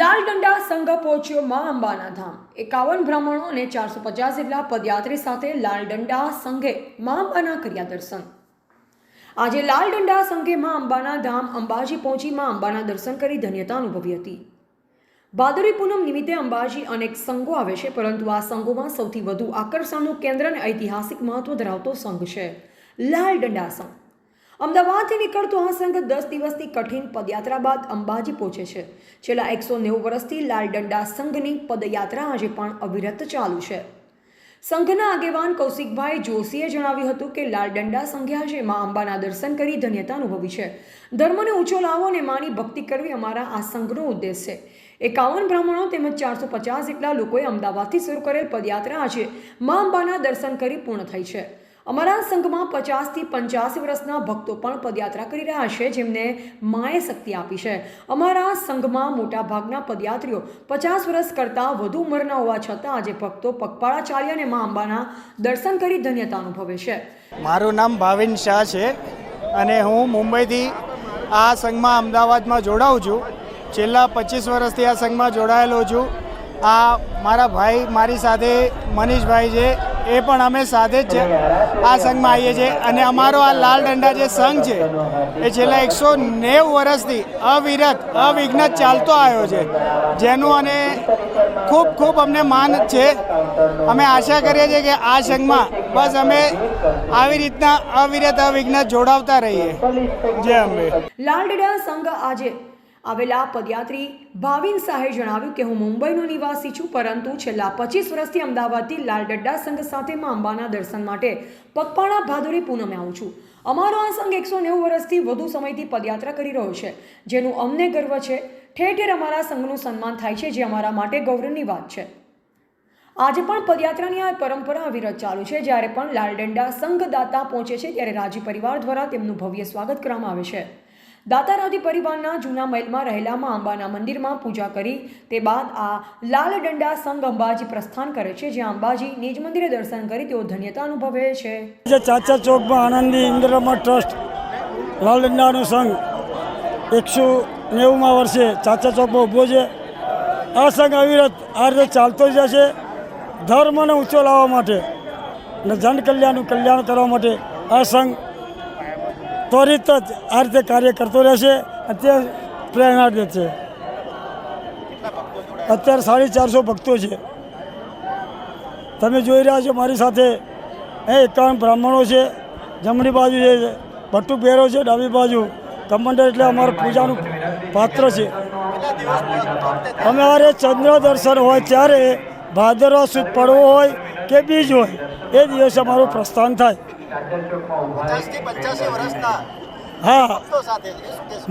લાલ દંડા સંઘ પહોંચ્યો મા અંબાના ધામ। 51 બ્રાહ્મણો અને 450 જેટલા પદયાત્રી સાથે લાલ દંડા સંઘે મા અંબાના કર્યા દર્શન। આજે લાલ દંડા સંઘે મા અંબાના ધામ અંબાજી પહોંચી મા અંબાના દર્શન કરી ધન્યતા અનુભવી હતી। ભાદરવી પૂનમ નિમિત્તે અંબાજી અનેક સંઘો આવે છે, પરંતુ આ સંઘોમાં સૌથી વધુ આકર્ષણનું કેન્દ્ર અને ઐતિહાસિક મહત્વ ધરાવતો સંઘ છે લાલ દંડા સંઘ। અમદાવાદથી નીકળતો આ સંઘ 10 દિવસની કઠિન પદયાત્રા બાદ અંબાજી પહોંચે છે। છેલ્લા 190 વર્ષથી લાલ દંડા સંઘની પદયાત્રા આજે પણ અવિરત ચાલુ છે। સંઘના આગેવાન કૌશિકભાઈ જોશીએ જણાવ્યું હતું કે લાલ દંડા સંઘે આજે મા અંબાના દર્શન કરી ધન્યતા અનુભવી છે। ધર્મને ઊંચો લાવવો અને માની ભક્તિ કરવી અમારા આ સંઘનો ઉદ્દેશ છે। 51 બ્રાહ્મણો તેમજ 450 જેટલા લોકોએ અમદાવાદથી શરૂ કરેલ પદયાત્રા આજે મા અંબાના દર્શન કરી પૂર્ણ થઈ છે। અમારા સંઘમાં 50 થી 85 વર્ષના ભક્તો પણ પદયાત્રા કરી રહ્યા છે, જેમને માએ શક્તિ આપી છે। અમારા સંઘમાં મોટા ભાગના પદયાત્રીઓ 50 વર્ષ કરતાં વધુ ઉંમરના હોવા છતાં આજે ભક્તો પગપાળા ચાલી અને મા અંબાના દર્શન કરી ધન્યતા અનુભવે છે। મારું નામ ભાવિન શાહ છે અને હું મુંબઈથી આ સંઘમાં અમદાવાદમાં જોડાઉં છું। છેલ્લા 25 વર્ષથી આ સંઘમાં જોડાયેલો છું। આ મારા ભાઈ મારી સાથે મનીષભાઈ છે, એ પણ અમે સાથે જ આ સંઘમાં આવીએ છીએ અને અમારો આ લાલ દંડા જે સંઘ છે એ છેલ્લા 190 વર્ષથી અવિઘ્ન ચાલતો આવ્યો છે, જેનું અને ખૂબ અમને માન છે। અમે આશા કરીએ છીએ કે આ સંઘમાં બસ અમે આવી રીતના અવિઘ્ન જોડાવતા રહીએ। જય અંબે। લાલ દંડા સંઘ આજે આવેલા પદયાત્રી ભાવિન શાહે જણાવ્યું કે હું મુંબઈનો નિવાસી છું, પરંતુ છેલ્લા 25 વર્ષથી અમદાવાદથી લાલ દંડા સંઘ સાથે મા અંબાના દર્શન માટે પગપાળા ભાદરવી પૂનમે આવું છું। અમારો આ સંઘ 190 વર્ષથી વધુ સમયથી પદયાત્રા કરી રહ્યો છે, જેનું અમને ગર્વ છે। ઠેર ઠેર અમારા સંઘનું સન્માન થાય છે, જે અમારા માટે ગૌરવની વાત છે। આજે પણ પદયાત્રાની આ પરંપરા અવિરત ચાલુ છે। જ્યારે પણ લાલ દંડા સંઘ દાતા પહોંચે છે, ત્યારે રાજી પરિવાર દ્વારા તેમનું ભવ્ય સ્વાગત કરવામાં આવે છે। દાતા રાજી પરિવારના જૂના મહેલમાં રહેલા મા અંબાના મંદિરમાં પૂજા કરી તે બાદ આ લાલ દંડા સંઘ અંબાજી પ્રસ્થાન કરે છે, જ્યાં અંબાજી નિજ મંદિરે દર્શન કરી તેઓ ધન્યતા અનુભવે છે। ચાચા ચોકમાં આનંદી ઇન્દ્રમા ટ્રસ્ટ લાલ દંડાનો સંઘ 190માં વર્ષે ચાચા ચોકમાં ઊભો છે। આ સંઘ અવિરત આ રીતે ચાલતો જ જશે। ધર્મને ઊંચો લાવવા માટે અને જનકલ્યાણનું કલ્યાણ કરવા માટે આ સંઘ ત્વરિત જ આ રીતે કાર્ય કરતો રહેશે। અત્યારે પ્રેરણા દે છે। અત્યારે 450 ભક્તો છે, તમે જોઈ રહ્યા છો મારી સાથે। 51 બ્રાહ્મણો છે, જમણી બાજુ છે ભટ્ટુ બેરો છે, ડાબી બાજુ કમંડળ, એટલે અમારું પૂજાનું પાત્ર છે। અમારે ચંદ્ર દર્શન હોય ત્યારે ભાદરવા સુદ પડવો હોય કે બીજ હોય એ દિવસે અમારું પ્રસ્થાન થાય। હા,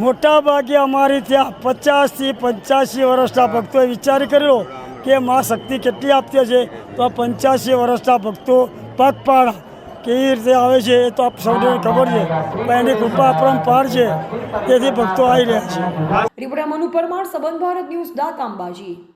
મોટા ભાગે અમારી ત્યાં 50 થી 85 વર્ષના ભક્તોએ વિચાર કર્યો કે મા શક્તિ કેટલી આપતી છે, તો આ 85 વર્ષના ભક્તો પગપાળા કેવી રીતે આવે છે એ તો આપ સૌને ખબર છે, પણ એની કૃપા પરંપાર છે, તેથી ભક્તો આવી રહ્યા છે। રિપોર્ટર મનુ પરમાર, સંબંધ ભારત ન્યૂઝ, દાતા અંબાજી।